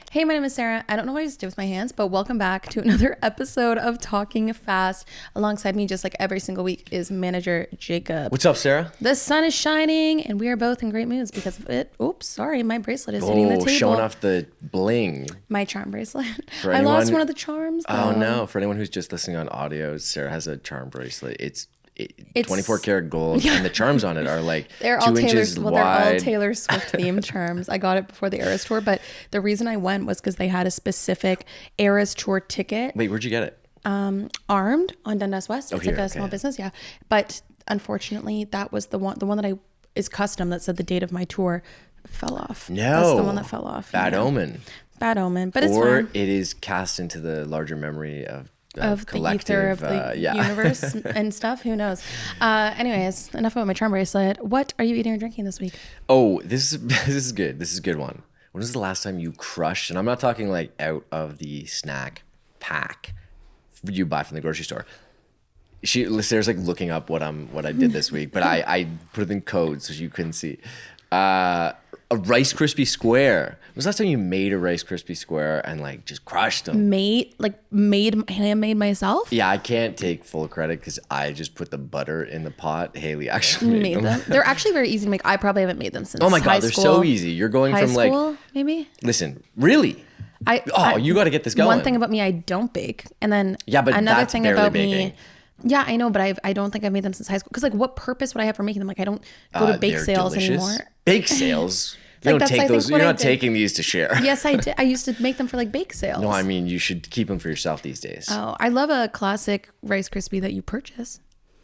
Hey, my name is Sarah. I don't know what I just did with my hands, but welcome back to another episode of Talking Fast. Alongside me, just like every single week, is manager Jacob. What's up, Sarah? The sun is shining, and we are both in great moods because of it. Oops, sorry, my bracelet is hitting the table. Showing off the bling. My charm bracelet. For I anyone, lost one of the charms, though. Oh, no. For anyone who's just listening on audio, Sarah has a charm bracelet. It's 24 karat gold, and the charms on it are like they're 2 all inches wide. They're all Taylor Swift themed charms. I got it before the Eras tour, but the reason I went was because they had a specific Eras tour ticket. Wait, where'd you get it? Armed on Dundas West. It's like a small okay. business, yeah. But unfortunately, that was the one that is custom that said the date of my tour fell off. No, that's the one that fell off. Bad omen. Bad omen, but it's or fine. it is cast into the larger memory of the ether of the universe and stuff. Who knows? Anyways, enough about my charm bracelet. What are you eating or drinking this week? Oh, this is good. This is a good one. When was the last time you crushed? And I'm not talking like out of the snack pack you buy from the grocery store. Sarah's like looking up what I did this week, but I put it in code so you couldn't see. A Rice Krispie Square. When was the last time you made a Rice Krispie Square and like just crushed them? Handmade myself? Yeah, I can't take full credit because I just put the butter in the pot. Haley actually made them. They're actually very easy to make. I probably haven't made them since oh my God, they're school. so easy. You're going High from school, like... maybe? Listen, really? You got to get this going. One thing about me, I don't bake. And then but another that's thing barely about baking. me... Yeah, I know, but I don't think I've made them since high school. Because like, what purpose would I have for making them? Like, I don't go to bake sales delicious. anymore. Bake sales? You Like, don't take those. You're not did. taking these to share. Yes, I did. I used to make them for like bake sales. No, I mean, you should keep them for yourself these days. Oh, I love a classic Rice Krispie that you purchase.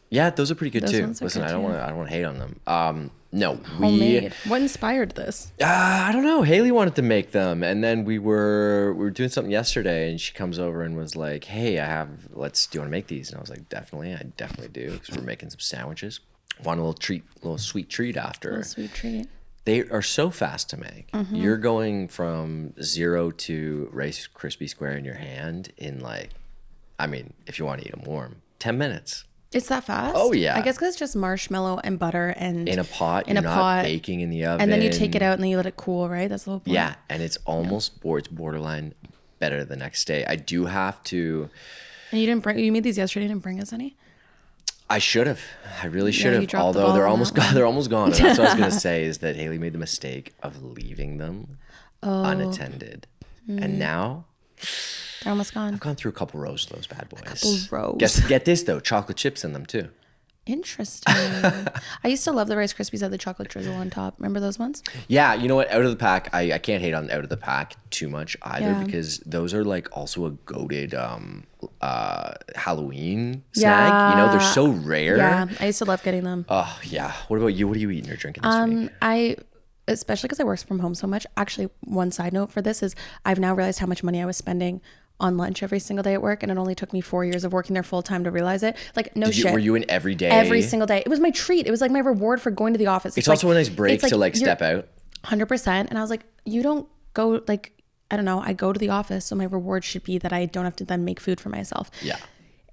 Yeah, those are pretty good too. Listen, I don't want to hate on them. No, Homemade. What inspired this? I don't know. Haley wanted to make them, and then we were doing something yesterday, and she comes over and was like, "Hey, do you want to make these?" And I was like, "Definitely, I definitely do," because we're making some sandwiches. Want a little sweet treat after. A little sweet treat. They are so fast to make. Mm-hmm. You're going from 0 to Rice Krispie Square in your hand in like, I mean, if you want to eat them warm, 10 minutes. It's that fast? Oh, yeah. I guess because it's just marshmallow and butter and... In a pot. You're not baking in the oven. And then you take it out and then you let it cool, right? That's the whole point. Yeah, and it's almost it's borderline better the next day. I do have to... And you made these yesterday, you didn't bring us any? I should have. I really should have. Although the they're almost gone. They're almost gone. And that's what I was going to say is that Haley made the mistake of leaving them unattended. And now... They're almost gone. I've gone through a couple rows of those bad boys. A couple rows. Get this though, chocolate chips in them too. Interesting. I used to love the Rice Krispies that had the chocolate drizzle on top. Remember those ones? Yeah, you know what? Out of the pack, I can't hate on out of the pack too much either because those are like also a goated Halloween snack. You know, they're so rare. Yeah, I used to love getting them. Oh yeah. What about you? What are you eating or drinking this week? Especially because I work from home so much. Actually, one side note for this is I've now realized how much money I was spending on lunch every single day at work, and it only took me 4 years of working there full time to realize it. Like, shit. Were you in every day? Every single day. It was my treat. It was like my reward for going to the office. It's also a nice break to like step out. 100%. And I was like, you don't go like, I don't know. I go to the office, so my reward should be that I don't have to then make food for myself. Yeah.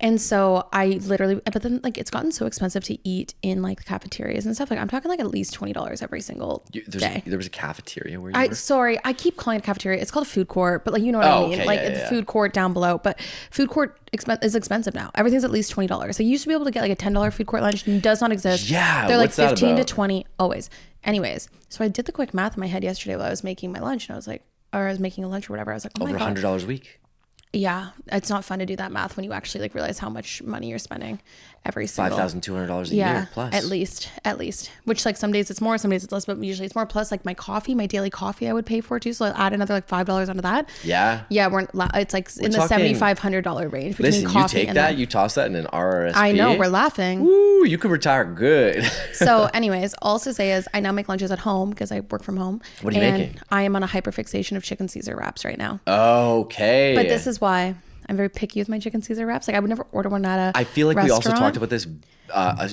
And so I literally, but then like it's gotten so expensive to eat in like cafeterias and stuff. Like I'm talking like at least $20 every single day. There was a cafeteria where you were? Sorry, I keep calling it cafeteria. It's called a food court, but like you know what I mean. Okay, like yeah. food court down below, but food court is expensive now. Everything's at least $20. So you used to be able to get like a $10 food court lunch. It does not exist. Yeah, they're like what's that 15 to about? 20 always. Anyways, so I did the quick math in my head yesterday while I was making my lunch, and I was like, or I was making a lunch or whatever. I was like, oh Over my God. $100 a week. Yeah, it's not fun to do that math when you actually like realize how much money you're spending every single $5,200 a year plus. at least. Which like some days it's more, some days it's less, but usually it's more. Plus like my daily coffee I would pay for too, so I'll add another like $5 onto that. Yeah. Yeah, it's like in the $7,500 range between listen, coffee you take and that, you toss that in an RRSP. I know, we're laughing. Woo, you could retire good. So anyways, all to say is I now make lunches at home because I work from home. What are you making? I am on a hyperfixation of chicken Caesar wraps right now. Okay. But this is why I'm very picky with my chicken Caesar wraps. Like I would never order one at a I feel like restaurant. we also talked about this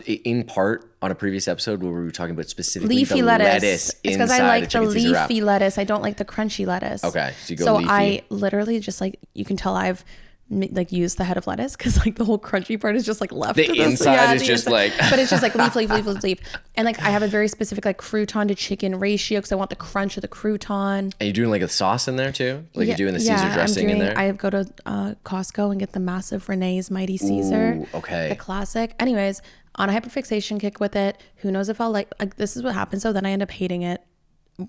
in part on a previous episode where we were talking about specifically leafy the lettuce It's because I inside like a the chicken Caesar wrap. leafy lettuce. I don't like the crunchy lettuce. Okay, so you go leafy. I literally just like, you can tell I've like use the head of lettuce because like the whole crunchy part is just like left. The inside is just like, but it's just like leaf. And like I have a very specific like crouton to chicken ratio because I want the crunch of the crouton. Are you doing like a sauce in there too? Like you're doing the Caesar dressing in there? I go to Costco and get the massive Renee's Mighty Caesar. Ooh, okay. The classic. Anyways, on a hyperfixation kick with it. Who knows if I'll like this is what happens. So then I end up hating it.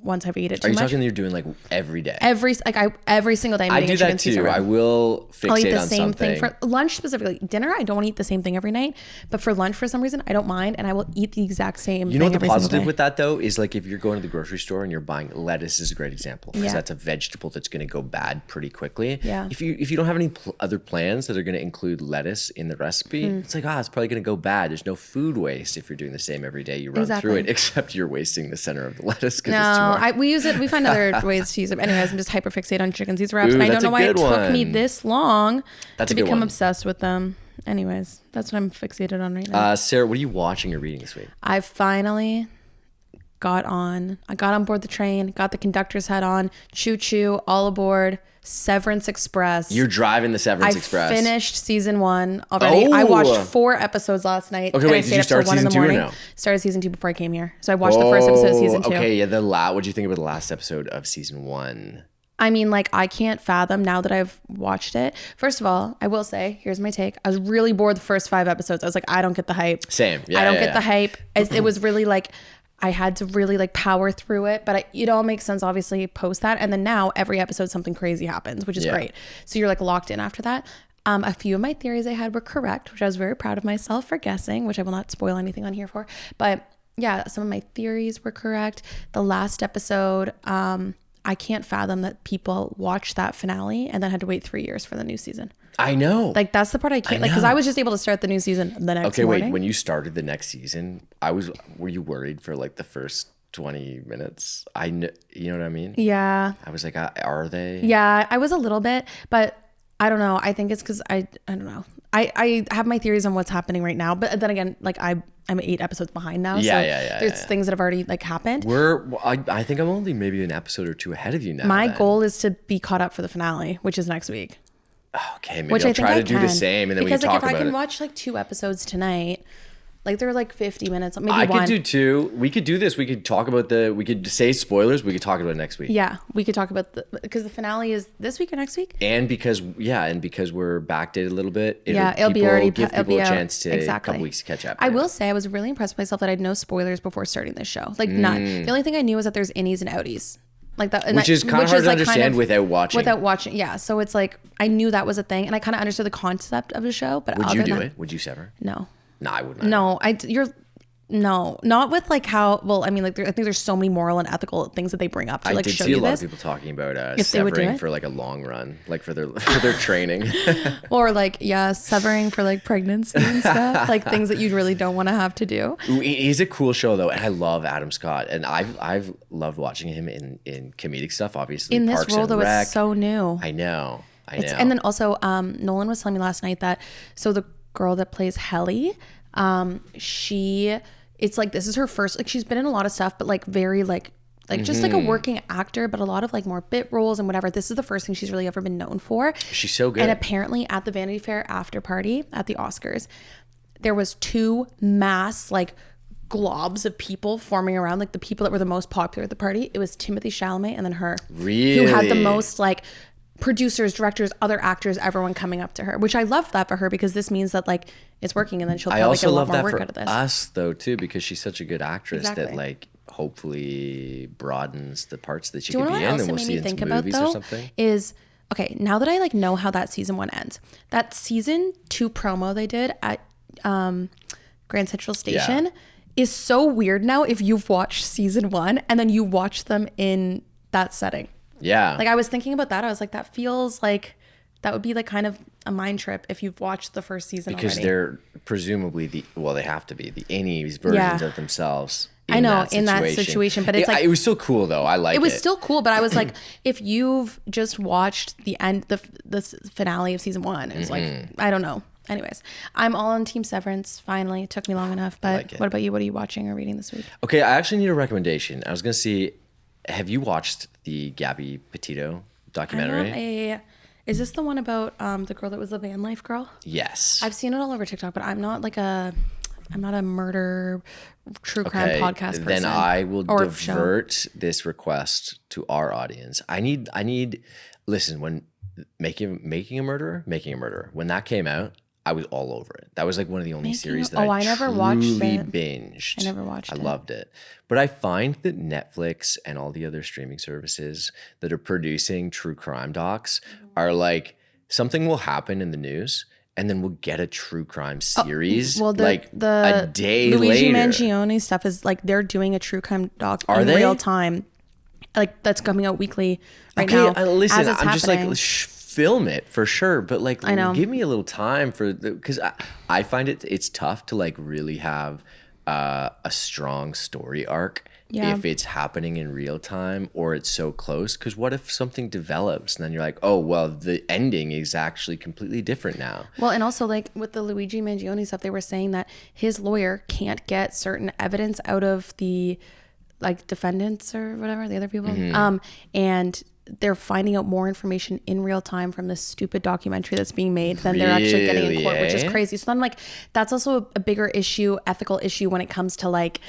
Once I've eaten it too much. Are you talking that you're doing like every day? Every single day. I do that too. I will fixate on something. I'll eat the same thing for lunch specifically. Dinner, I don't eat the same thing every night. But for lunch, for some reason, I don't mind, and I will eat the exact same. You know what the positive with that though is like if you're going to the grocery store and you're buying lettuce is a great example because that's a vegetable that's going to go bad pretty quickly. Yeah. If you don't have any other plans that are going to include lettuce in the recipe, it's like it's probably going to go bad. There's no food waste if you're doing the same every day. You run through it, except you're wasting the center of the lettuce because it's too much. We use it. We find other ways to use it. Anyways, I'm just hyper fixated on chicken Caesar wraps, and I don't know why it took me this long to become obsessed with them. Anyways, that's what I'm fixated on right now. Sarah, what are you watching or reading this week? I finally got on board the train, got the conductor's hat on, choo choo, all aboard. Severance Express. You're driving the Severance Express. I finished season 1 already. I watched 4 episodes last night. Okay, wait, did you start season 2 or no? Started season 2 before I came here. So I watched the first episode of season 2. Okay, yeah, what'd you think about the last episode of season 1? I mean, like, I can't fathom now that I've watched it. First of all, I will say, here's my take. I was really bored the first 5 episodes. I was like, I don't get the hype. Same. Yeah, I don't get the hype. It was really like, I had to really like power through it, but it all makes sense obviously post that. And then now every episode something crazy happens, which is great. So you're like locked in after that. A few of my theories I had were correct, which I was very proud of myself for guessing, which I will not spoil anything on here for. But yeah, some of my theories were correct. The last episode, I can't fathom that people watched that finale and then had to wait 3 years for the new season. I know. Like that's the part I can't like because I was just able to start the new season the next morning. Wait, when you started the next season, were you worried for like the first 20 minutes? You know what I mean? Yeah. I was like, are they? Yeah, I was a little bit, but I don't know. I think it's because I don't know. I have my theories on what's happening right now, but then again, like I'm 8 episodes behind now. There's things that have already like happened. I think I'm only maybe an episode or 2 ahead of you now. My goal is to be caught up for the finale, which is next week. Okay, maybe I'll try to do the same, and then we can talk about it. Because if I can watch like 2 episodes tonight, like they're like 50 minutes, maybe I one. could do 2. We could do this. We could talk about we could say spoilers. We could talk about it next week. Yeah, we could talk about because the finale is this week or next week. And because we're backdated a little bit. It'll be already give people a chance to a couple weeks to catch up. I will say I was really impressed with myself that I had no spoilers before starting this show. Like none. The only thing I knew was that there's innies and outies. Like that, which is kind of hard to understand without watching. Yeah, so it's like I knew that was a thing, and I kind of understood the concept of the show. But would you do it? Would you sever? No. No, I wouldn't. No, No, not with like how. Well, I mean, like I think there's so many moral and ethical things that they bring up to like show you this. I did see a lot of people talking about severing for like a long run, like for their training, or like severing for like pregnancy and stuff, like things that you really don't want to have to do. He's a cool show though, and I love Adam Scott, and I've loved watching him in comedic stuff. Obviously, in this Parks role and though, Rec. it's so new. I know. And then also, Nolan was telling me last night that the girl that plays Helly, it's like this is her first, like she's been in a lot of stuff, but like very like just like a working actor, but a lot of like more bit roles and whatever. This is the first thing she's really ever been known for. She's so good. And apparently at the Vanity Fair after party at the Oscars, there was 2 mass like globs of people forming around like the people that were the most popular at the party. It was Timothée Chalamet and then her. Really? Who had the most like producers, directors, other actors, everyone coming up to her, which I love that for her because this means that like it's working and then she'll probably get a lot more work out of this. I also love that for us though too because she's such a good actress that like hopefully broadens the parts that she could be in and we'll see in some movies or something. Is okay, now that I like know how that season 1 ends, that season 2 promo they did at Grand Central Station is so weird now if you've watched season 1 and then you watch them in that setting. Yeah. Like I was thinking about that. I was like, that feels like that would be like kind of a mind trip if you've watched the first season because already. They're presumably they have to be the innies versions of themselves. I know in that situation, but it's like it was still cool though. I like it. It was still cool, but I was like, if you've just watched the finale of season 1, it's like I don't know. Anyways, I'm all on Team Severance. Finally, it took me long enough. But what about you? What are you watching or reading this week? Okay, I actually need a recommendation. I was gonna see. Have you watched the Gabby Petito documentary? Is this the one about the girl that was the van life girl? Yes. I've seen it all over TikTok, but I'm not a murder true crime podcast person. Then I will divert this request to our audience. I need listen, when making a murderer, when that came out, I was all over it. That was like one of the only series that I never watched it. Binged. I never watched it. I loved it. But I find that Netflix and all the other streaming services that are producing true crime docs are like, something will happen in the news and then we'll get a true crime series a day Luigi later. Mangione stuff is like they're doing a true crime doc in real time. Like that's coming out weekly now. Listen, as it's I'm happening. just like, film it for sure, but like, I know. give me a little time because I find it's tough to like really have a strong story arc if it's happening in real time or it's so close. Because what if something develops and then you're like, oh well, the ending is actually completely different now. Well, and also like with the Luigi Mangione stuff, they were saying that his lawyer can't get certain evidence out of the like defendants or whatever, the other people, and they're finding out more information in real time from this stupid documentary that's being made than they're actually getting in court, which is crazy. So then like, that's also a bigger issue, ethical issue when it comes to like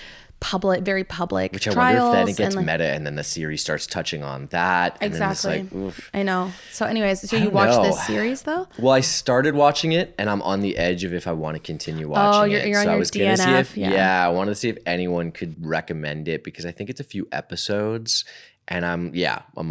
very public which I trials. wonder if then it gets meta and then the series starts touching on that. And exactly. then it's like, oof. I know. So anyways, so you watched this series though? Well, I started watching it and I'm on the edge of if I want to continue watching it. You're on your DNF. I wanted to see if anyone could recommend it because I think it's a few episodes. And I'm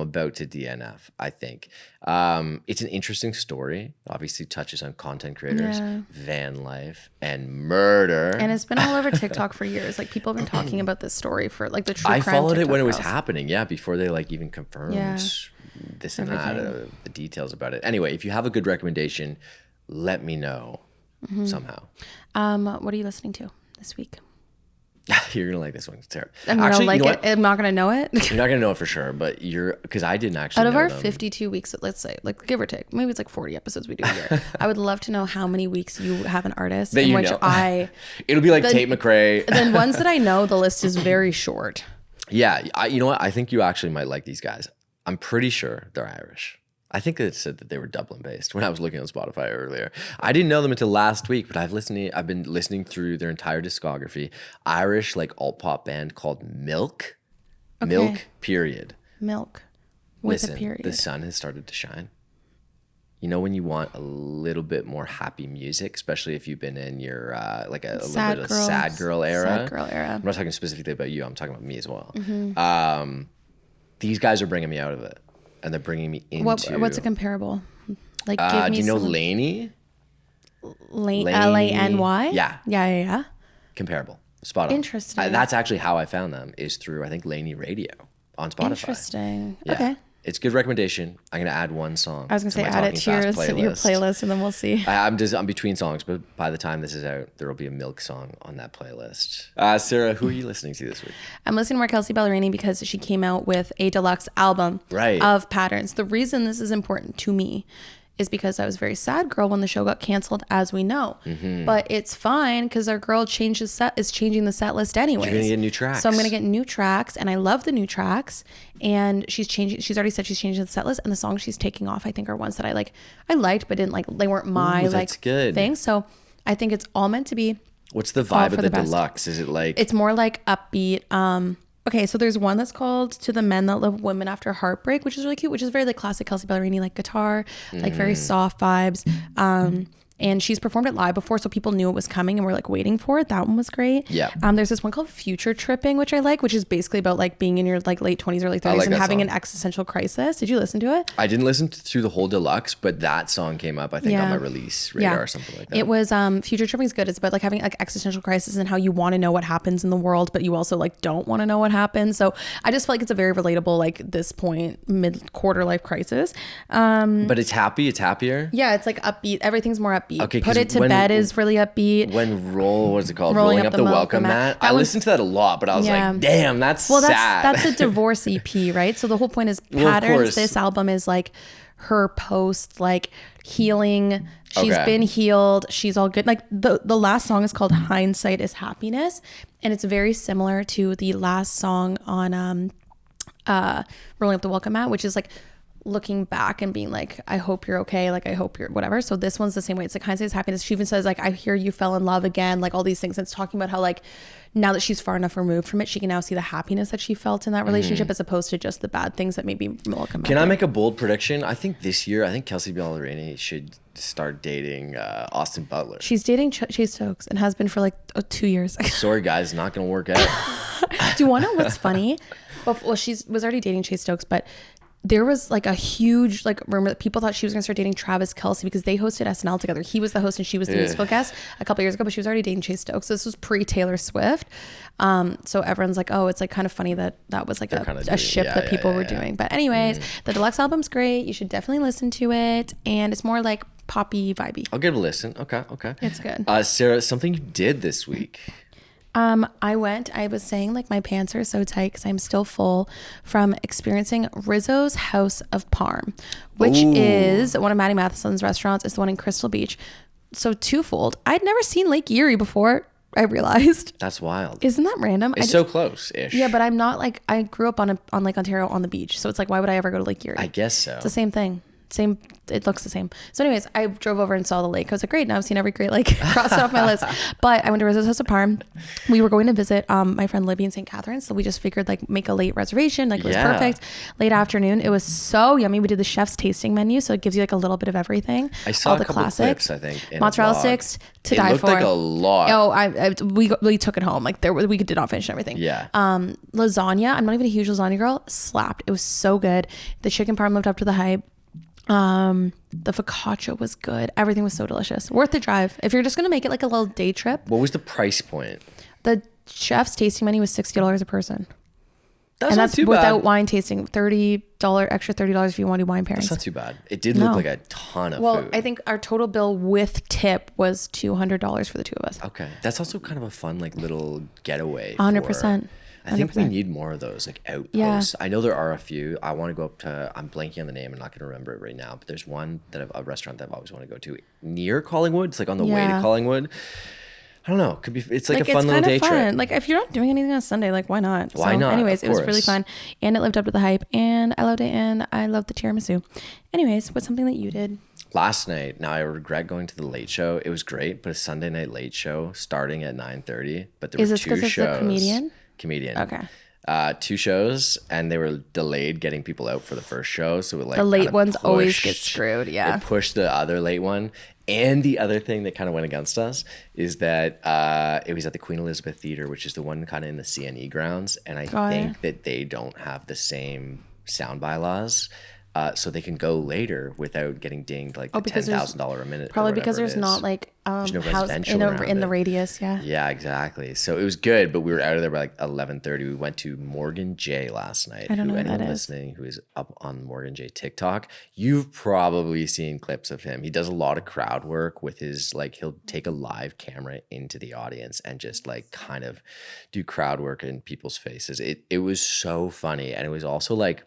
about to DNF, I think. It's an interesting story. Obviously touches on content creators, van life, and murder. And it's been all over TikTok for years. Like people have been talking about this story for like the true crime I followed TikTok it when it was girls. happening, before they like even confirmed this and that, the details about it. Anyway, if you have a good recommendation, let me know somehow. What are you listening to this week? You're gonna like this one, Sarah. I'm gonna like it. I'm not gonna know it. You're not gonna know it for sure, but because I didn't actually. Out of know our them. 52 weeks, let's say, like give or take, maybe it's like 40 episodes we do a year. I would love to know how many weeks you have an artist that in you which know. It'll be like Tate McRae. Then ones that I know, the list is very short. Yeah, you know what? I think you actually might like these guys. I'm pretty sure they're Irish. I think it said that they were Dublin based when I was looking on Spotify earlier. I didn't know them until last week, but I've been listening through their entire discography. Irish like alt pop band called Milk. Okay. Milk, period. Milk with Listen, a period. The sun has started to shine. You know when you want a little bit more happy music, especially if you've been in your like a little bit of sad girl era. Sad girl era. I'm not talking specifically about you. I'm talking about me as well. Mm-hmm. These guys are bringing me out of it. And they're bringing me into... What's a comparable? Like, give me do you know Laney? Lany? Yeah. Comparable. Spot on. Interesting. That's actually how I found them, is through, I think, Laney Radio on Spotify. Interesting. Yeah. Okay. It's a good recommendation. I'm going to add one song. I was going to say, add it to your playlist, and then we'll see. I'm between songs, but by the time this is out, there will be a Milk song on that playlist. Sarah, who are you listening to this week? I'm listening to Kelsey Ballerini because she came out with a deluxe album of patterns. The reason this is important to me is because I was a very sad girl when the show got canceled, as we know. Mm-hmm. But it's fine because our girl is changing the set list anyways. You're gonna get new tracks. So I'm gonna get new tracks, and I love the new tracks. And she's already said she's changing the set list, and the songs she's taking off, I think, are ones that I liked, but didn't like. They weren't my good thing. So I think it's all meant to be. What's the vibe of the deluxe? Is it like? It's more like upbeat. Okay, so there's one that's called To the Men That Love Women After Heartbreak, which is really cute, which is very like classic Kelsey Ballerini, like guitar, like very soft vibes. And she's performed it live before, so people knew it was coming and were like waiting for it. That one was great. Yeah. There's this one called Future Tripping, which I like, which is basically about like being in your like late 20s, early 30s and having an existential crisis. Did you listen to it? I didn't listen through the whole deluxe, but that song came up, I think, on my release radar or something like that. It was Future Tripping is good. It's about like having like existential crisis and how you want to know what happens in the world, but you also like don't want to know what happens. So I just feel like it's a very relatable, like this point, mid-quarter life crisis. But it's happy. It's happier. Yeah, it's like upbeat. Everything's more upbeat. Okay, Put It to Bed is really upbeat. What's it called? Rolling Up the Welcome Mat. I listened to that a lot, but I was like, damn, that's sad. That's a divorce EP, right? So the whole point is patterns. This album is like her post, like healing. She's been healed. She's all good. Like the last song is called Hindsight is Happiness. And it's very similar to the last song on Rolling Up the Welcome Mat, which is like looking back and being like, I hope you're okay. Like, I hope you're whatever. So this one's the same way. It's like hindsight's happiness. She even says like, I hear you fell in love again, like all these things. And it's talking about how like now that she's far enough removed from it, she can now see the happiness that she felt in that relationship as opposed to just the bad things that maybe will come back. Can I make a bold prediction? I think this year, Kelsey Ballerini should start dating Austin Butler. She's dating Chase Stokes and has been for like 2 years. Sorry guys, not gonna work out. Do you want to know what's funny? Well, she was already dating Chase Stokes, but there was like a huge like rumor that people thought she was gonna start dating Travis Kelce because they hosted SNL together. He was the host and she was the musical guest a couple years ago, but she was already dating Chase Stokes. So this was pre Taylor Swift. So everyone's like, oh, it's like kind of funny that was like a ship that people were doing. But anyways, the deluxe album's great. You should definitely listen to it, and it's more like poppy vibey. I'll give it a listen. Okay. It's good. Sarah, something you did this week. I was saying like my pants are so tight because I'm still full from experiencing Rizzo's House of Parm, which is one of Maddie Matheson's restaurants. It's the one in Crystal Beach. So twofold. I'd never seen Lake Erie before, I realized. That's wild. Isn't that random? It's so close-ish. Yeah, but I'm not like, I grew up on Lake Ontario on the beach. So it's like, why would I ever go to Lake Erie? I guess so. It's the same thing. It looks the same. So anyways, I drove over and saw the lake. I was like, great, now I've seen every Great Lake. Crossed it off my list. But I went to Rizzo's House of Parm. We were going to visit my friend Libby in St. Catharines. So we just figured like make a late reservation. Like it was perfect. Late afternoon. It was so yummy. We did the chef's tasting menu. So it gives you like a little bit of everything. I saw all a the couple classics. clips, I think. Mozzarella sticks to die for. It looked like a lot. Oh, we took it home. Like we did not finish everything. Yeah. Lasagna. I'm not even a huge lasagna girl. Slapped. It was so good. The chicken parm lived up to the hype. The focaccia was good. Everything was so delicious. Worth the drive. If you're just going to make it like a little day trip. What was the price point? The chef's tasting menu was $60 a person. That's too bad. Without wine tasting. Extra $30 if you want to do wine pairings. That's not too bad. It did look like a ton of food. Well, I think our total bill with tip was $200 for the two of us. Okay. That's also kind of a fun like little getaway. 100%. I think we need more of those like outposts. I know there are a few. I want to go up to, I'm blanking on the name. I'm not going to remember it right now, but there's one a restaurant that I've always wanted to go to near Collingwood. It's like on the way to Collingwood. I don't know. Could be. It's like a fun little day trip. Like if you're not doing anything on Sunday, like why not? Why not? Anyways, it was really fun, and it lived up to the hype, and I loved it, and I loved the tiramisu. Anyways, what's something that you did? Last night, now I regret going to the late show. It was great, but a Sunday night late show starting at 9:30. But there were two shows. Is this because it's a comedian? Comedian. Okay. 2 shows, and they were delayed getting people out for the first show, so it like the late ones always get screwed. Yeah, it pushed the other late one. And the other thing that kind of went against us is that it was at the Queen Elizabeth Theatre, which is the one kind of in the CNE grounds, and I think that they don't have the same sound bylaws. So they can go later without getting dinged like the $10,000 a minute. Probably because there's not like there's no house in the radius. Yeah, exactly. So it was good, but we were out of there by like 11:30. We went to Morgan J last night. I don't know who anyone that listening who is up on Morgan J TikTok, you've probably seen clips of him. He does a lot of crowd work with his like he'll take a live camera into the audience and just like kind of do crowd work in people's faces. It was so funny, and it was also like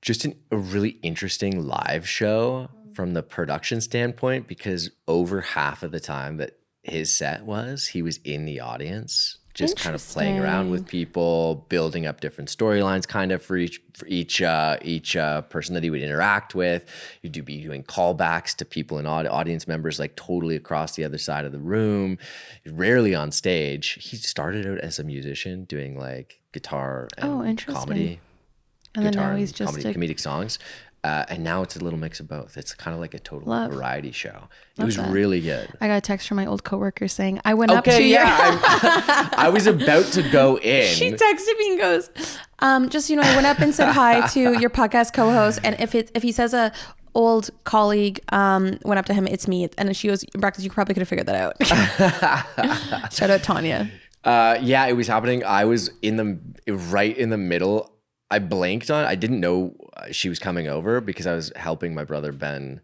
just a really interesting live show from the production standpoint, because over half of the time that his set was, he was in the audience, just kind of playing around with people, building up different storylines kind of for each person that he would interact with. You'd be doing callbacks to people and audience members like totally across the other side of the room, rarely on stage. He started out as a musician doing like guitar and comedy. And guitar now he's just comedic songs. And now it's a little mix of both. It's kind of like a total variety show. It was really good. I got a text from my old coworker saying, I went up to your... I was about to go in. She texted me and goes, just, I went up and said hi to your podcast co-host. And if he says a old colleague went up to him, it's me. And she goes, Brackets, you probably could have figured that out. Shout out Tanya. Yeah, it was happening. I was right in the middle. I blanked on. I didn't know she was coming over because I was helping my brother Ben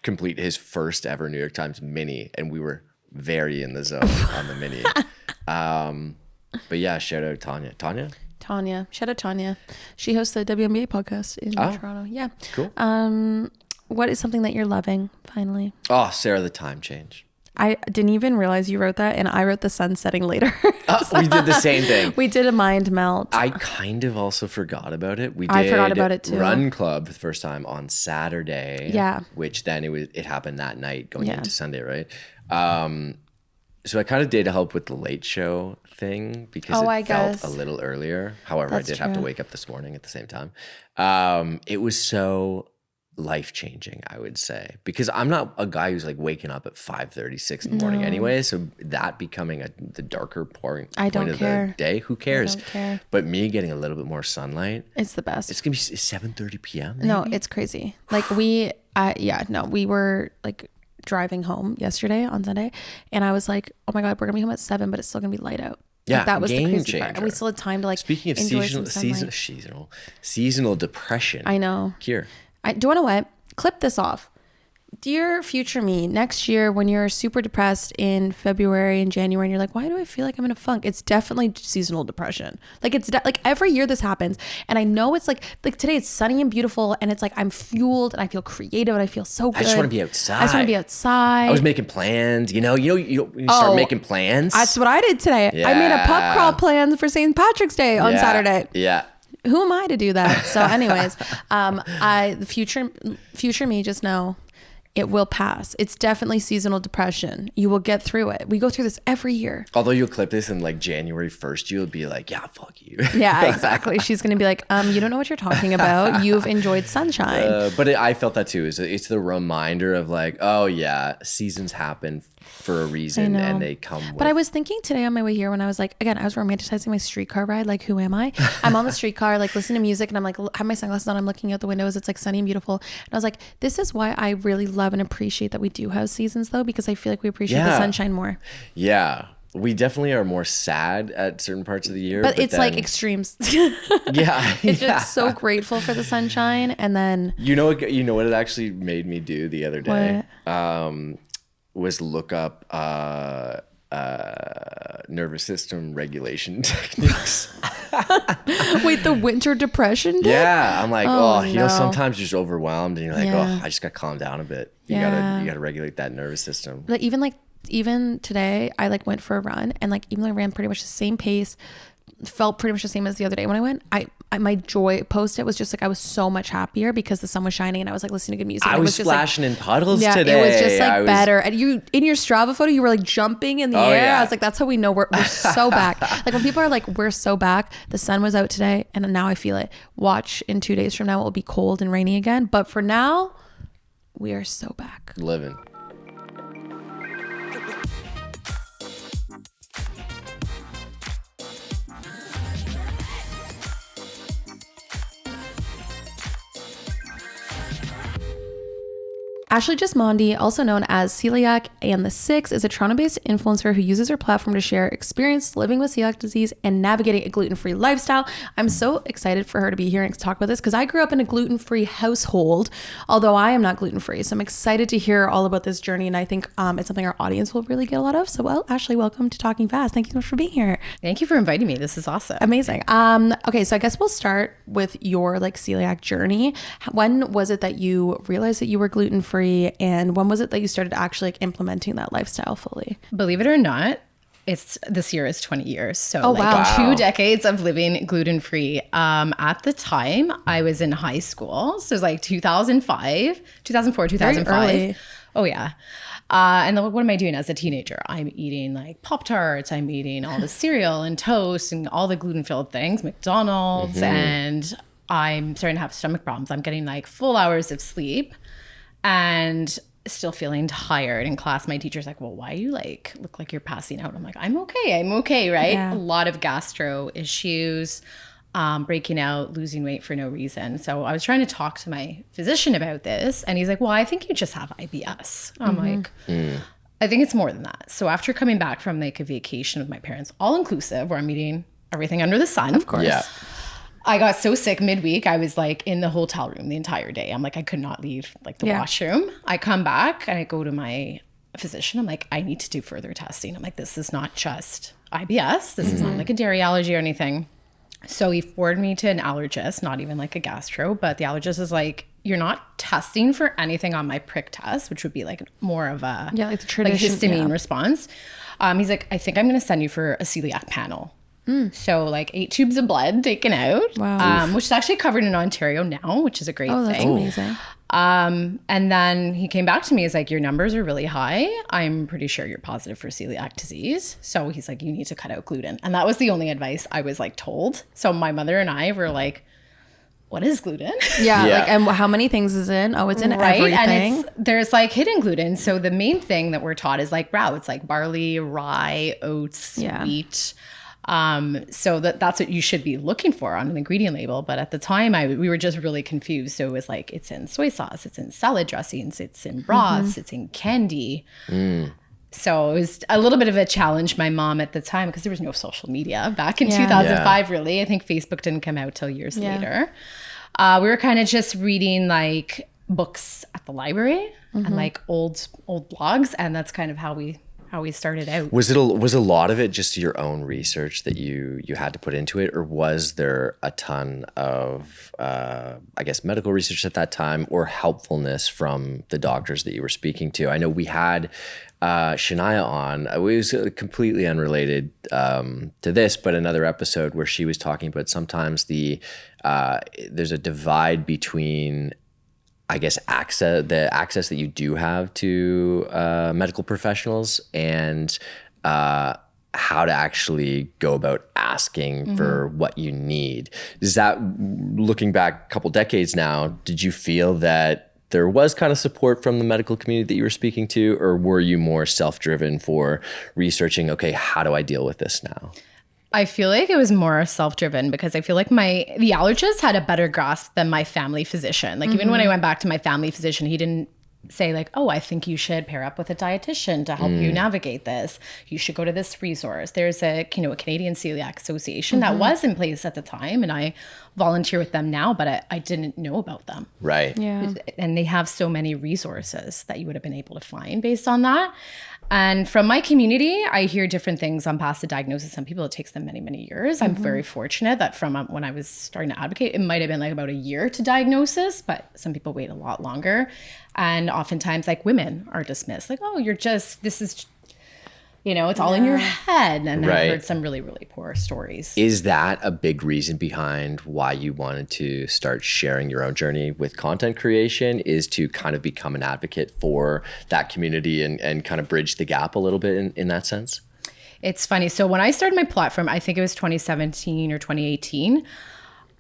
complete his first ever New York Times mini, and we were very in the zone on the mini. But yeah, shout out Tanya. Tanya, shout out Tanya. She hosts the WNBA podcast in Toronto. Yeah, cool. What is something that you're loving finally? Oh, Sarah, the time change. I didn't even realize you wrote that, and I wrote the sun setting later. We did the same thing. We did a mind melt. I kind of also forgot about it. I forgot about it too. Run Club for the first time on Saturday. Yeah. Which then it happened that night going into Sunday, right? So I kind of did help with the late show thing because it felt a little earlier. However, I did have to wake up this morning at the same time. It was so life-changing, I would say, because I'm not a guy who's like waking up at 5:36 in the morning anyway, so that becoming the darker point of the day, who cares? I don't care. But me getting a little bit more sunlight, it's the best. It's gonna be 7:30 p.m. maybe? No, it's crazy. Like we were like driving home yesterday on Sunday, and I was like, oh my god, we're gonna be home at 7, but it's still gonna be light out. Yeah, like, that was the crazy changer. part, and we still had time to like. Speaking of seasonal depression, I know. Here, do you want to what? Clip this off. Dear future me, next year when you're super depressed in February and January and you're like, why do I feel like I'm in a funk? It's definitely seasonal depression. Like it's like every year this happens. And I know it's like today it's sunny and beautiful and it's like I'm fueled and I feel creative and I feel so good. I just want to be outside. I was making plans, you start making plans. That's what I did today. Yeah. I made a pub crawl plan for St. Patrick's Day on Saturday. Yeah. Who am I to do that? So anyways, the future me, just know it will pass. It's definitely seasonal depression. You will get through it. We go through this every year. Although you'll clip this in like January 1st, you'll be like, yeah, fuck you. Yeah, exactly. She's going to be like, you don't know what you're talking about. You've enjoyed sunshine. But I felt that too. It's the reminder of like, oh yeah, seasons happen for a reason and they come with... But I was thinking today on my way here when I was like, again, I was romanticizing my streetcar ride. Like, who am I? I'm on the streetcar, like listening to music and I'm like, have my sunglasses on. I'm looking out the windows. It's like sunny and beautiful. And I was like, this is why I really love and appreciate that we do have seasons though, because I feel like we appreciate the sunshine more. Yeah. We definitely are more sad at certain parts of the year. But it's like extremes. It's just so grateful for the sunshine. And then... You know what it actually made me do the other day? Was look up nervous system regulation techniques. Wait, the winter depression did? Yeah, I'm like, sometimes you're just overwhelmed and you're like, I just got to calm down a bit. You gotta regulate that nervous system. But even today, I like went for a run and like even though I ran pretty much the same pace, felt pretty much the same as the other day when I went, my joy post-it was just like I was so much happier because the sun was shining and I was like listening to good music. I was splashing in puddles today. It was just like better. And you in your Strava photo, you were like jumping in the air. Yeah. I was like, that's how we know we're so back. Like when people are like, we're so back. The sun was out today and now I feel it. Watch in 2 days from now, it will be cold and rainy again. But for now, we are so back. Living. Ashley Gismondi, also known as Celiac and the Six, is a Toronto-based influencer who uses her platform to share experience living with celiac disease and navigating a gluten-free lifestyle. I'm so excited for her to be here and to talk about this because I grew up in a gluten-free household, although I am not gluten-free. So I'm excited to hear all about this journey, and I think it's something our audience will really get a lot of. So, Ashley, welcome to Talking Fast. Thank you so much for being here. Thank you for inviting me. This is awesome. Amazing. Okay, so I guess we'll start with your celiac journey. When was it that you realized that you were gluten-free? And when was it that you started actually implementing that lifestyle fully? Believe it or not, this year is 20 years. So 2 decades of living gluten-free. At the time I was in high school. So it was like 2004, 2005. Very early. Oh yeah. And then what am I doing as a teenager? I'm eating like Pop-Tarts. I'm eating all the cereal and toast and all the gluten-filled things, McDonald's. And I'm starting to have stomach problems. I'm getting like full hours of sleep. And still feeling tired. In class, my teacher's like, well, why you look like you're passing out? I'm like, I'm okay, right? Yeah. A lot of gastro issues, breaking out, losing weight for no reason. So I was trying to talk to my physician about this. And he's like, well, I think you just have IBS. I'm like, I think it's more than that. So after coming back from like a vacation with my parents, all inclusive, where I'm eating everything under the sun. Of course. Yeah. I got so sick midweek. I was like in the hotel room the entire day. I'm like, I could not leave the washroom. I come back and I go to my physician. I'm like, I need to do further testing. I'm like, this is not just IBS. This is not like a dairy allergy or anything. So he forwarded me to an allergist, not even like a gastro, but the allergist is like, you're not testing for anything on my prick test, which would be like more of a like the tradition, histamine response. He's like, I think I'm going to send you for a celiac panel. So like 8 tubes of blood taken out, which is actually covered in Ontario now, which is a great that's thing. amazing. And then he came back to me, he's like, your numbers are really high. I'm pretty sure you're positive for celiac disease. So he's like, you need to cut out gluten. And that was the only advice I was like told. So my mother and I were like, what is gluten? Yeah. Like, and how many things is in? Oh, it's in everything. And there's like hidden gluten. So the main thing that we're taught is like it's like barley, rye, oats, wheat. So that's what you should be looking for on an ingredient label. But at the time we were just really confused. So it was like, it's in soy sauce, it's in salad dressings, it's in broths, it's in candy. So it was a little bit of a challenge, my mom at the time, because there was no social media back in 2005, really. I think Facebook didn't come out till years later. We were kind of just reading like books at the library and like old blogs. And that's kind of how we started out. Was a lot of it just your own research that you had to put into it, or was there a ton of I guess medical research at that time or helpfulness from the doctors that you were speaking to? I know we had Shania on. It was completely unrelated to this, but another episode where she was talking about sometimes there's a divide between, I guess, the access that you do have to medical professionals and how to actually go about asking for what you need. Is that, looking back a couple decades now, did you feel that there was kind of support from the medical community that you were speaking to, or were you more self-driven for researching, okay, how do I deal with this now? I feel like it was more self-driven because I feel like the allergist had a better grasp than my family physician. Like even when I went back to my family physician, he didn't say like, oh, I think you should pair up with a dietitian to help you navigate this. You should go to this resource. There's a Canadian Celiac Association that was in place at the time, and I volunteer with them now, but I didn't know about them. Right. Yeah. And they have so many resources that you would have been able to find based on that. And from my community, I hear different things on past the diagnosis. Some people, it takes them many, many years. I'm very fortunate that from when I was starting to advocate, it might have been like about a year to diagnosis, but some people wait a lot longer. And oftentimes like women are dismissed. Like, oh, this is, it's all in your head. And I've heard some really, really poor stories. Is that a big reason behind why you wanted to start sharing your own journey with content creation, is to kind of become an advocate for that community and kind of bridge the gap a little bit in that sense? It's funny. So when I started my platform, I think it was 2017 or 2018,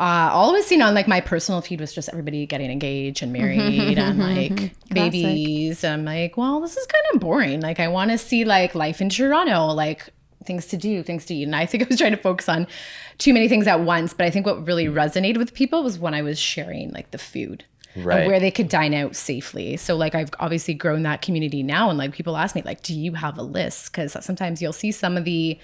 all I was seeing on like my personal feed was just everybody getting engaged and married and like babies. And I'm like, well, this is kind of boring. Like I want to see like life in Toronto, like things to do, things to eat. And I think I was trying to focus on too many things at once. But I think what really resonated with people was when I was sharing like the food. Right. And where they could dine out safely. So like I've obviously grown that community now, and like people ask me like, do you have a list? Because sometimes you'll see some of the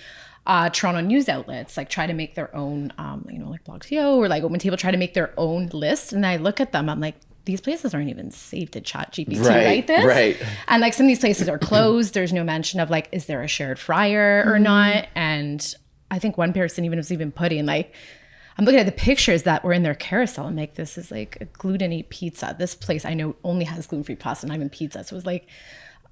Toronto news outlets like try to make their own, like Blog.co or like Open Table try to make their own list. And I look at them, I'm like, these places aren't even safe to ChatGPT write this. Right. And like some of these places are closed. There's no mention of like, is there a shared fryer or not? And I think one person was even putting like, I'm looking at the pictures that were in their carousel. I'm like, this is like a gluten-free pizza. This place I know only has gluten-free pasta, not even pizza. So it was like,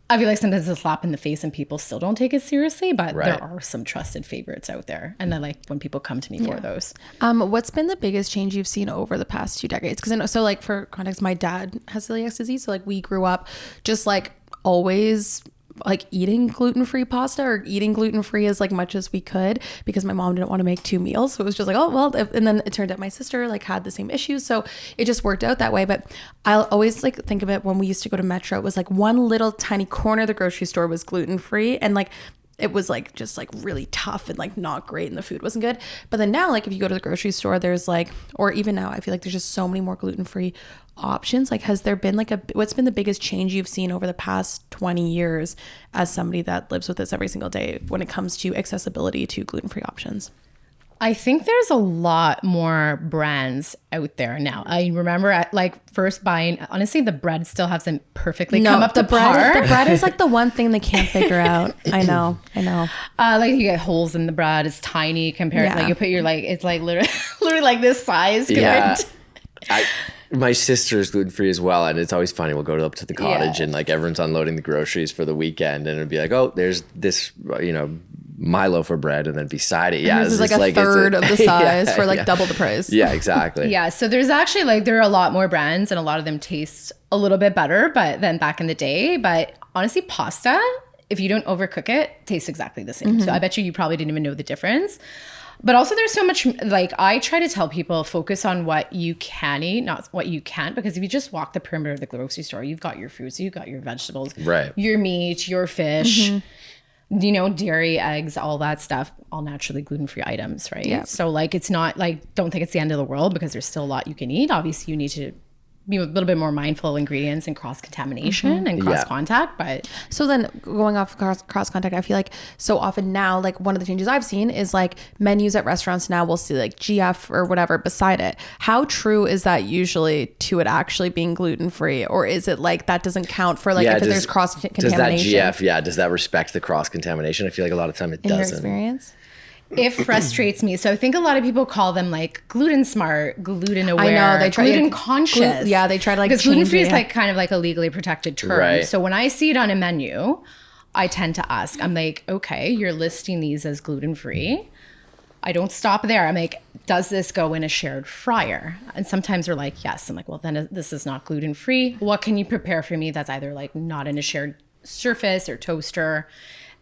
I feel like sometimes it's a slap in the face and people still don't take it seriously, but there are some trusted favorites out there. And I like when people come to me for those. What's been the biggest change you've seen over the past 2 decades? Because I know, so like for context, my dad has celiac disease. So like we grew up just like always like eating gluten-free pasta or eating gluten-free as like much as we could because my mom didn't want to make 2 meals. So it was just like, oh, well, and then it turned out my sister like had the same issues. So it just worked out that way. But I'll always like think of it when we used to go to Metro, it was like one little tiny corner of the grocery store was gluten-free. And like, it was like just like really tough and like not great and the food wasn't good. But then now, like if you go to the grocery store, there's like, or even now, I feel like there's just so many more gluten-free options. Like has there been like what's been the biggest change you've seen over the past 20 years as somebody that lives with this every single day when it comes to accessibility to gluten-free options? I think there's a lot more brands out there now. I remember like first buying, honestly, the bread still hasn't perfectly come up to par. The bread is like the one thing they can't figure out. I know. Like you get holes in the bread. It's tiny compared like you put your like, it's like literally like this size. Yeah. My sister is gluten-free as well, and it's always funny. We'll go up to the cottage and like everyone's unloading the groceries for the weekend, and it'll be like, oh, there's this, my loaf of bread, and then beside it, This is like a third of the size for like double the price. Yeah, exactly. Yeah, so there's actually like there are a lot more brands, and a lot of them taste a little bit better, but than back in the day. But honestly, pasta, if you don't overcook it, tastes exactly the same. So I bet you probably didn't even know the difference. But also there's so much, like I try to tell people focus on what you can eat, not what you can't, because if you just walk the perimeter of the grocery store, you've got your fruits, you've got your vegetables, right, your meat, your fish, dairy, eggs, all that stuff, all naturally gluten-free items, right? Yeah. So like, it's not like, don't think it's the end of the world because there's still a lot you can eat. Obviously you need to be a little bit more mindful of ingredients and cross-contamination and cross-contact, but... So then going off cross-contact, I feel like so often now, like one of the changes I've seen is like menus at restaurants now will see like GF or whatever beside it. How true is that usually to it actually being gluten-free? Or is it like that doesn't count for like if there's cross-contamination? Does that GF, does that respect the cross-contamination? I feel like a lot of time it doesn't. In your experience? It frustrates me. So I think a lot of people call them like gluten smart, gluten aware, I know, they try gluten conscious. They try to like because gluten free is like kind of like a legally protected term. Right. So when I see it on a menu, I tend to ask. I'm like, okay, you're listing these as gluten free. I don't stop there. I'm like, does this go in a shared fryer? And sometimes they're like, yes. I'm like, well, then this is not gluten free. What can you prepare for me that's either like not in a shared surface or toaster?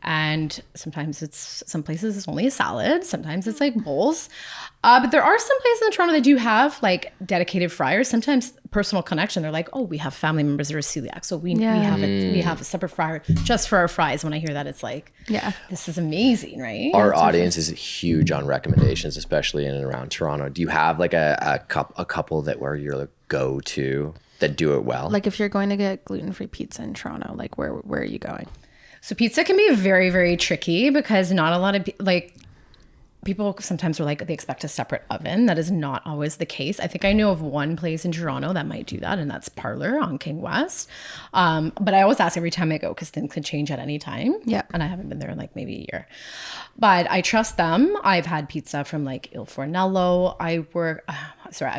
And sometimes some places it's only a salad. Sometimes it's like bowls. But there are some places in Toronto that do have like dedicated fryers. Sometimes personal connection. They're like, oh, we have family members that are celiac. So we have a separate fryer just for our fries. When I hear that, it's like, this is amazing, right? Our audience is huge on recommendations, especially in and around Toronto. Do you have like a couple that were your go-to that do it well? Like if you're going to get gluten-free pizza in Toronto, like where are you going? So pizza can be very, very tricky because not a lot of people sometimes are like, they expect a separate oven. That is not always the case. I think I know of one place in Toronto that might do that, and that's Parlor on King West. But I always ask every time I go because things can change at any time. Yeah. And I haven't been there in like maybe a year. But I trust them. I've had pizza from like Il Fornello. I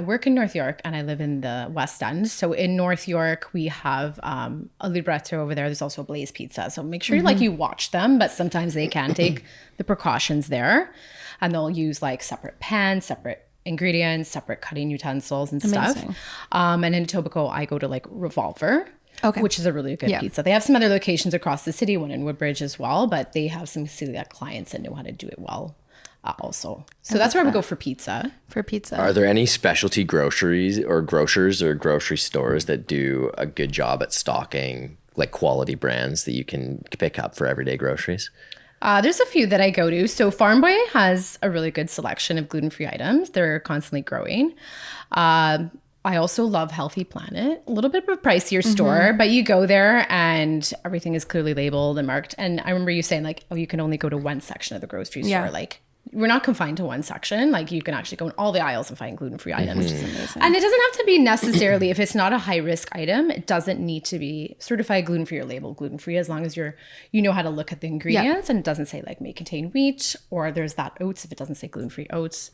work in North York and I live in the West End. So in North York, we have a libretto over there. There's also Blaze Pizza. So make sure you watch them, but sometimes they can take the precautions there. And they'll use like separate pans, separate ingredients, separate cutting utensils and stuff. And in Etobicoke, I go to like Revolver. Okay. Which is a really good pizza. They have some other locations across the city, one in Woodbridge as well, but they have some celiac clients that know how to do it well also. So that's where I would go for pizza. Are there any specialty groceries or grocers or grocery stores that do a good job at stocking like quality brands that you can pick up for everyday groceries? There's a few that I go to. So Farm Boy has a really good selection of gluten-free items. They're constantly growing. I also love Healthy Planet, a little bit of a pricier store, but you go there and everything is clearly labeled and marked. And I remember you saying like, oh, you can only go to one section of the grocery store. Like we're not confined to one section. Like you can actually go in all the aisles and find gluten-free items. Which is amazing. And it doesn't have to be necessarily, if it's not a high risk item, it doesn't need to be certified gluten-free or labeled gluten-free as long as you know how to look at the ingredients and it doesn't say like may contain wheat or there's that oats. If it doesn't say gluten-free oats,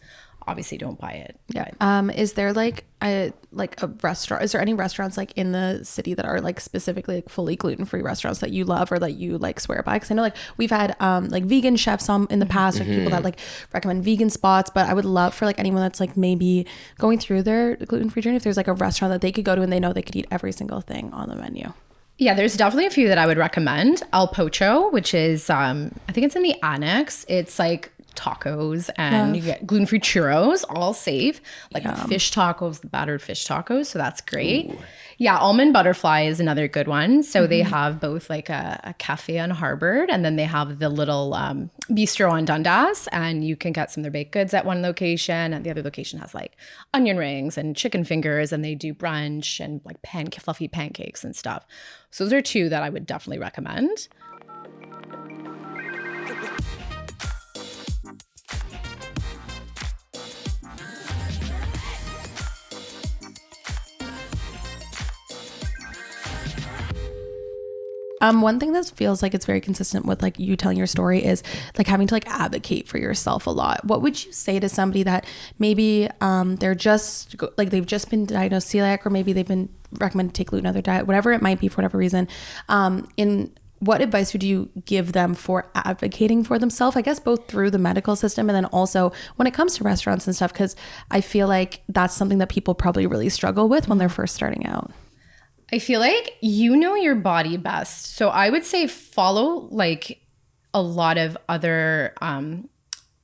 obviously don't buy it. Yeah. Is there like a restaurant? Is there any restaurants like in the city that are like specifically like fully gluten-free restaurants that you love or that you like swear by? Because I know like we've had like vegan chefs in the past or people that like recommend vegan spots, but I would love for like anyone that's like maybe going through their gluten-free journey, if there's like a restaurant that they could go to and they know they could eat every single thing on the menu. Yeah, there's definitely a few that I would recommend. El Pocho, which is I think it's in the Annex. It's like tacos and you get gluten-free churros, all safe, like the fish tacos, the battered fish tacos, so that's great. Yeah, Almond Butterfly is another good one. So they have both like a cafe on Harvard and then they have the little bistro on Dundas, and you can get some of their baked goods at one location and the other location has like onion rings and chicken fingers, and they do brunch and like fluffy pancakes and stuff. So those are two that I would definitely recommend. One thing that feels like it's very consistent with like you telling your story is like having to like advocate for yourself a lot. What would you say to somebody that maybe they're just like they've just been diagnosed celiac, or maybe they've been recommended to take gluten out of their diet, whatever it might be for whatever reason, what advice would you give them for advocating for themselves? I guess both through the medical system and then also when it comes to restaurants and stuff, because I feel like that's something that people probably really struggle with when they're first starting out. I feel like you know your body best. So I would say follow like a lot of other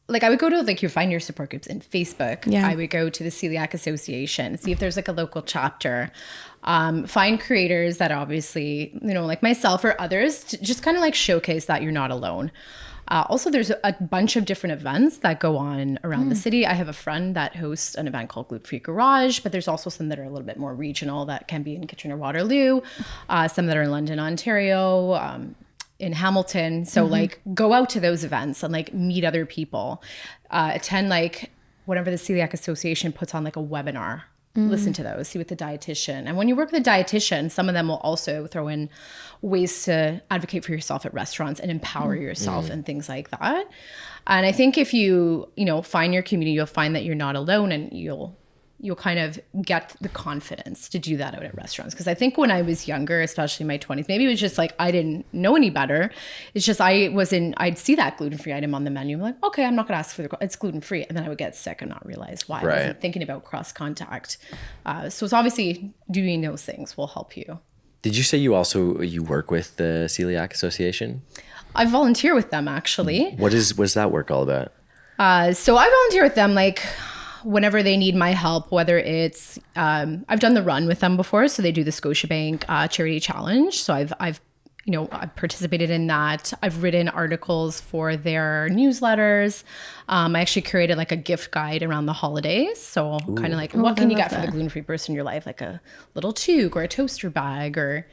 like I would go to like you find your support groups in Facebook. Yeah. I would go to the Celiac Association, see if there's like a local chapter. Find creators that obviously, you know, like myself or others to just kind of like showcase that you're not alone. Also, there's a bunch of different events that go on around the city. I have a friend that hosts an event called Gluten-Free Garage, but there's also some that are a little bit more regional that can be in Kitchener-Waterloo, some that are in London, Ontario, in Hamilton. So like go out to those events and like meet other people. Attend like whenever the Celiac Association puts on like a webinar. Listen to those, see with the dietitian. And when you work with a dietitian, some of them will also throw in ways to advocate for yourself at restaurants and empower yourself and things like that. And I think if you find your community, you'll find that you're not alone, and you'll kind of get the confidence to do that out at restaurants. Because I think when I was younger, especially in my 20s, maybe it was just like I didn't know any better. It's just I'd see that gluten-free item on the menu. I'm like, okay, I'm not going to ask for it's gluten-free. And then I would get sick and not realize why. I wasn't thinking about cross-contact. So it's obviously doing those things will help you. Did you say you work with the Celiac Association? I volunteer with them, actually. What's that work all about? So I volunteer with them like whenever they need my help, whether it's I've done the run with them before, so they do the Scotiabank charity challenge. So I've participated in that. I've written articles for their newsletters. I actually created like a gift guide around the holidays. So kind of like what can you get for the gluten-free person in your life, like a little toque or a toaster bag or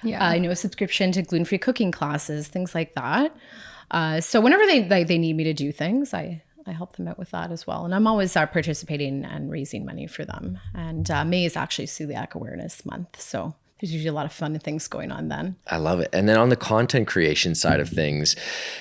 a subscription to gluten-free cooking classes, things like that. So whenever they need me to do things, I help them out with that as well. And I'm always participating and raising money for them. And May is actually Celiac Awareness Month. So there's usually a lot of fun things going on then. I love it. And then on the content creation side of things,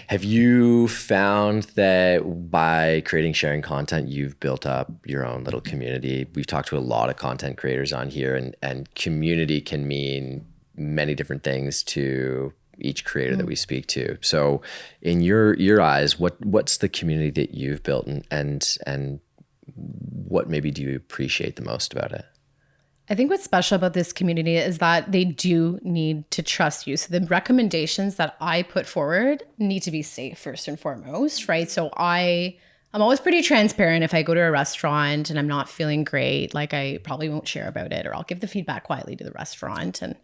have you found that by sharing content, you've built up your own little community? We've talked to a lot of content creators on here, and community can mean many different things to each creator that we speak to. So in your eyes, what's the community that you've built, and what maybe do you appreciate the most about it? I think what's special about this community is that they do need to trust you. So the recommendations that I put forward need to be safe first and foremost, right? So I'm always pretty transparent. If I go to a restaurant and I'm not feeling great, like I probably won't share about it, or I'll give the feedback quietly to the restaurant and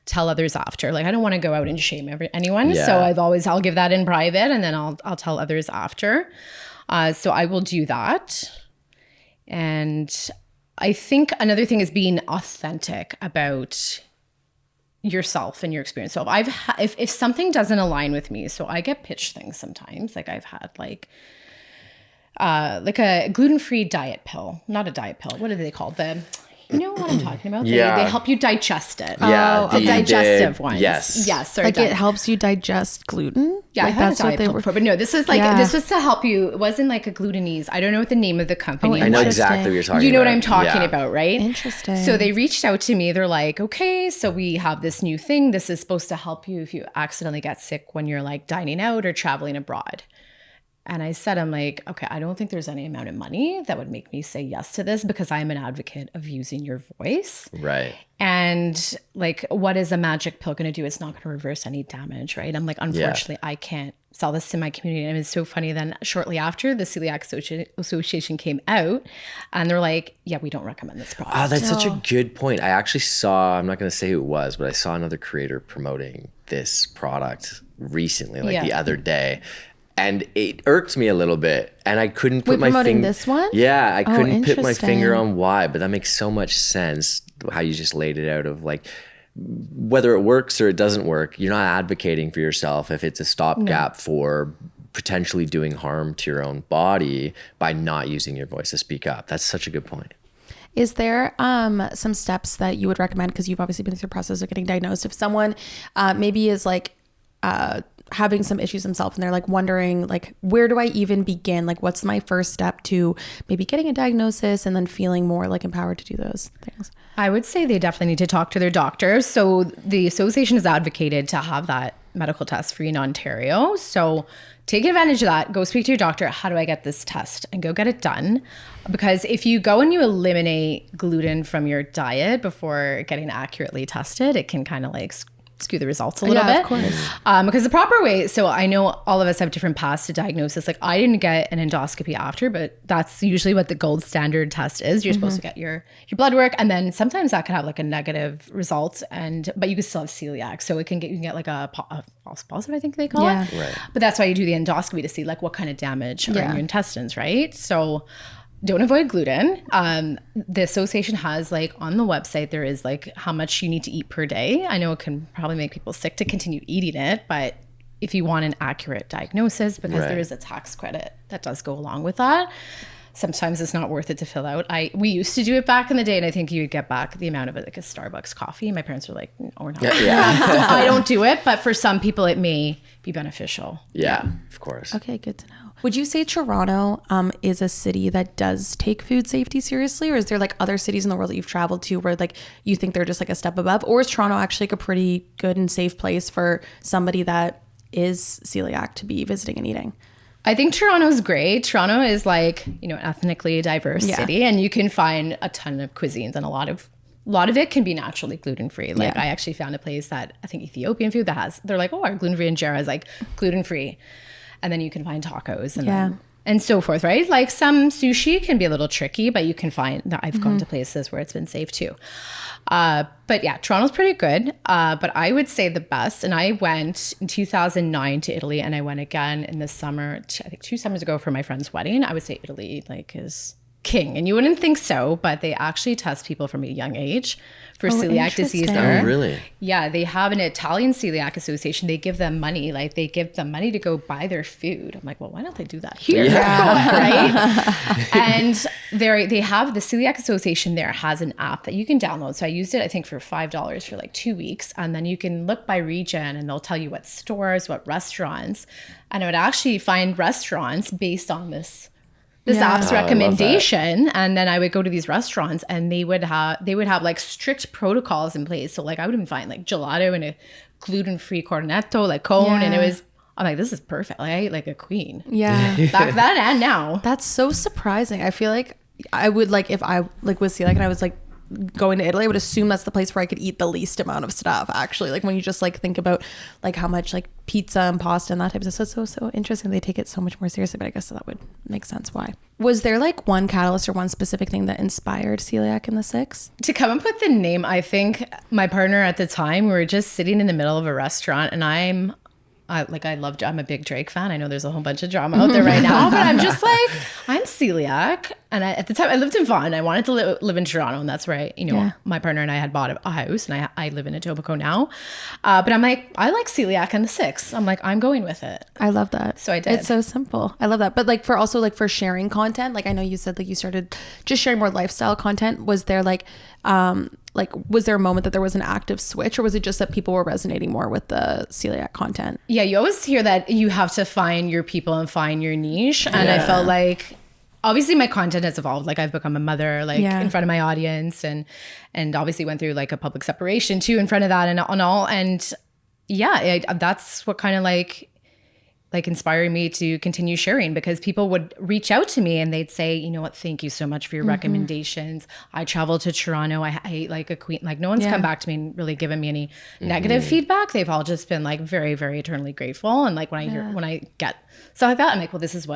tell others after. Like I don't want to go out and shame anyone. Yeah. So I'll give that in private, and then I'll tell others after. So I will do that. And I think another thing is being authentic about yourself and your experience. So if something doesn't align with me, so I get pitched things sometimes. Like I've had like a gluten-free diet pill, not a diet pill. What are they called? You know what I'm talking about? They help you digest it. Yeah, the digestive ones. Yes. Like it helps you digest gluten? Yeah, like I had a diet pill before, but no, this is like, this was to help you. It wasn't like a glutenese. I don't know what the name of the company. I know exactly what you're talking about. You know what I'm talking about, right? Interesting. So they reached out to me. They're like, okay, so we have this new thing. This is supposed to help you if you accidentally get sick when you're like dining out or traveling abroad. And I said, I'm like, okay, I don't think there's any amount of money that would make me say yes to this, because I'm an advocate of using your voice. Right. And like, what is a magic pill going to do? It's not going to reverse any damage, right? I'm like, unfortunately, I can't sell this to my community. And it's so funny. Then shortly after, the Celiac Association came out, and they're like, yeah, we don't recommend this product. Oh, that's such a good point. I actually saw, I'm not going to say who it was, but I saw another creator promoting this product recently, like the other day. And it irked me a little bit, and I couldn't put my promoting this one? Yeah, I couldn't put my finger on why, but that makes so much sense how you just laid it out of like, whether it works or it doesn't work, you're not advocating for yourself if it's a stopgap for potentially doing harm to your own body by not using your voice to speak up. That's such a good point. Is there some steps that you would recommend, because you've obviously been through the process of getting diagnosed, if someone maybe is like having some issues themselves and they're like wondering like, where do I even begin? Like, what's my first step to maybe getting a diagnosis and then feeling more like empowered to do those things? I would say they definitely need to talk to their doctor. So the association has advocated to have that medical test free in Ontario. So take advantage of that. Go speak to your doctor. How do I get this test? And go get it done. Because if you go and you eliminate gluten from your diet before getting accurately tested, it can kind of like skew the results a little bit. Of course. Because the proper way, so I know all of us have different paths to diagnosis. Like I didn't get an endoscopy after, but that's usually what the gold standard test is. You're supposed to get your blood work, and then sometimes that could have like a negative result, but you can still have celiac. So you can get like a false positive, I think they call it. Right. But that's why you do the endoscopy to see like what kind of damage are in your intestines, right? So don't avoid gluten. The association has like on the website, there is like how much you need to eat per day. I know it can probably make people sick to continue eating it, but if you want an accurate diagnosis, because there is a tax credit that does go along with that, sometimes it's not worth it to fill out. We used to do it back in the day, and I think you would get back the amount of it, like a Starbucks coffee. My parents were like, no, we're not. Yeah. So I don't do it, but for some people it may be beneficial. Yeah, of course. Okay, good to know. Would you say Toronto is a city that does take food safety seriously, or is there like other cities in the world that you've traveled to where like you think they're just like a step above, or is Toronto actually like a pretty good and safe place for somebody that is celiac to be visiting and eating? I think Toronto's great. Toronto is like, an ethnically diverse city, and you can find a ton of cuisines, and a lot of it can be naturally gluten-free. Like I actually found a place that I think Ethiopian food they're like, oh, our gluten-free injera is like gluten-free. And then you can find tacos and so forth, right? Like some sushi can be a little tricky, but you can find that I've gone to places where it's been safe too. But yeah, Toronto's pretty good. But I would say the best, and I went in 2009 to Italy, and I went again in the summer, I think 2 summers ago for my friend's wedding. I would say Italy like is king, and you wouldn't think so, but they actually test people from a young age for celiac disease there. Oh, really? Yeah, they have an Italian celiac association. They give them money, to go buy their food. I'm like, well, why don't they do that here? Right? And they have the celiac association there has an app that you can download. So I used it, I think, for $5 for like 2 weeks, and then you can look by region, and they'll tell you what stores, what restaurants, and I would actually find restaurants based on this app's recommendation, and then I would go to these restaurants, and they would have like strict protocols in place. So like I would even find like gelato in a gluten-free cornetto, like cone, and I'm like, this is perfect. Like I ate like a queen. Yeah, back then and now. That's so surprising. I feel like I would like if I like was celiac and I was like going to Italy, I would assume that's the place where I could eat the least amount of stuff, actually. Like when you just like think about like how much like pizza and pasta and that type of stuff. So interesting. They take it so much more seriously, but I guess that would make sense why. Was there like one catalyst or one specific thing that inspired Celiac in the Six? To come up with the name, I think my partner at the time, we were just sitting in the middle of a restaurant, and I'm a big Drake fan. I know there's a whole bunch of drama out there right now, but I'm just like, I'm celiac. And at the time I lived in Vaughan. I wanted to live in Toronto, and that's where my partner and I had bought a house, and I live in Etobicoke now. But I'm like, I like Celiac and the Six. I'm like, I'm going with it. I love that. So I did. It's so simple. I love that. But like for sharing content, like I know you said like you started just sharing more lifestyle content. Was there was there a moment that there was an active switch, or was it just that people were resonating more with the celiac content? Yeah, you always hear that you have to find your people and find your niche. And I felt like, obviously my content has evolved. Like I've become a mother, in front of my audience, and obviously went through like a public separation too in front of that and all. And yeah, that's what kind of like inspiring me to continue sharing, because people would reach out to me and they'd say, you know what, thank you so much for your recommendations. I traveled to Toronto. I ate like a queen. Like no one's come back to me and really given me any negative feedback. They've all just been like very, very eternally grateful. And like when I get stuff like that, I'm like, well, this is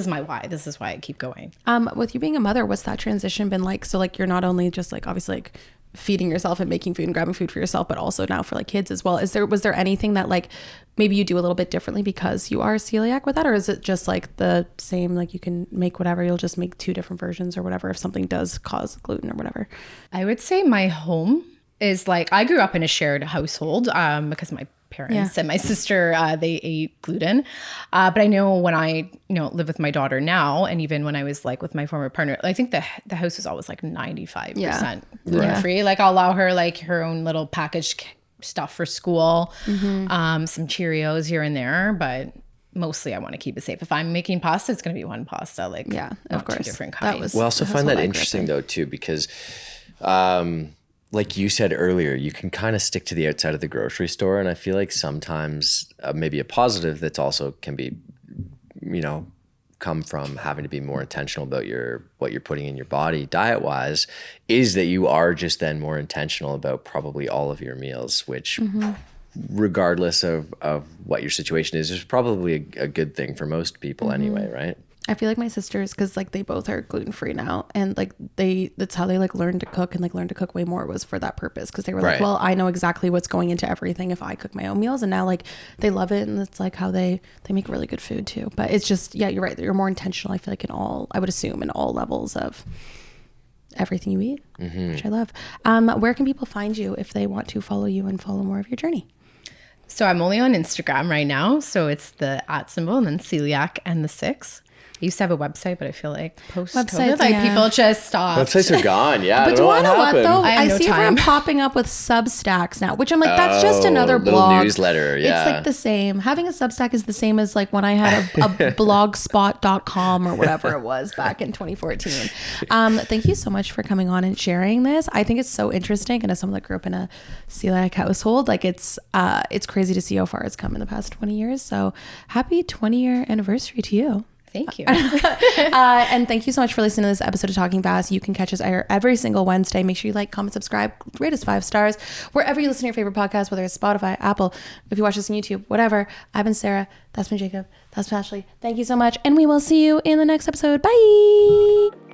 my why. This is why I keep going. With you being a mother, what's that transition been like? So like you're not only just like obviously like feeding yourself and making food and grabbing food for yourself, but also now for like kids as well. Was there anything that like maybe you do a little bit differently because you are celiac with that, or is it just like the same, like you can make whatever, you'll just make 2 different versions or whatever if something does cause gluten or whatever? I would say my home is like, I grew up in a shared household because my parents and my sister, they ate gluten. But I know when I, live with my daughter now, and even when I was like with my former partner, I think the house was always like 95% gluten-free. Like I'll allow her like her own little packaged stuff for school, some Cheerios here and there, but mostly I want to keep it safe. If I'm making pasta, it's going to be one pasta, like of course, 2 different kinds. Well, I also find that interesting though too, because like you said earlier, you can kind of stick to the outside of the grocery store, and I feel like sometimes maybe a positive that's also can be, come from having to be more intentional about what you're putting in your body diet wise, is that you are just then more intentional about probably all of your meals, which regardless of what your situation is probably a good thing for most people anyway, right? I feel like my sisters, because like they both are gluten-free now, and like that's how they like learned to cook, and like learned to cook way more was for that purpose, because they were like, well, I know exactly what's going into everything if I cook my own meals, and now like they love it, and it's like how they make really good food too. But it's just, you're right, you're more intentional, I feel like, I would assume in all levels of everything you eat, which I love. Where can people find you if they want to follow you and follow more of your journey? So I'm only on Instagram right now, so it's the @ symbol and then celiac and the 6. I used to have a website, but I feel like post-COVID, people just stopped. Websites are gone, But do you want to know what, though? I see everyone popping up with Substacks now, which I'm like, that's just another blog. Newsletter, It's like the same. Having a Substack is the same as like when I had a blogspot.com or whatever it was back in 2014. Thank you so much for coming on and sharing this. I think it's so interesting. And as someone that grew up in a celiac household, like it's crazy to see how far it's come in the past 20 years. So happy 20-year anniversary to you. Thank you. And thank you so much for listening to this episode of Talking Fast. You can catch us every single Wednesday. Make sure you like, comment, subscribe, rate us 5 stars wherever you listen to your favorite podcast, whether it's Spotify, Apple, if you watch this on YouTube, whatever. I've been Sarah. That's been Jacob. That's been Ashley. Thank you so much. And we will see you in the next episode. Bye.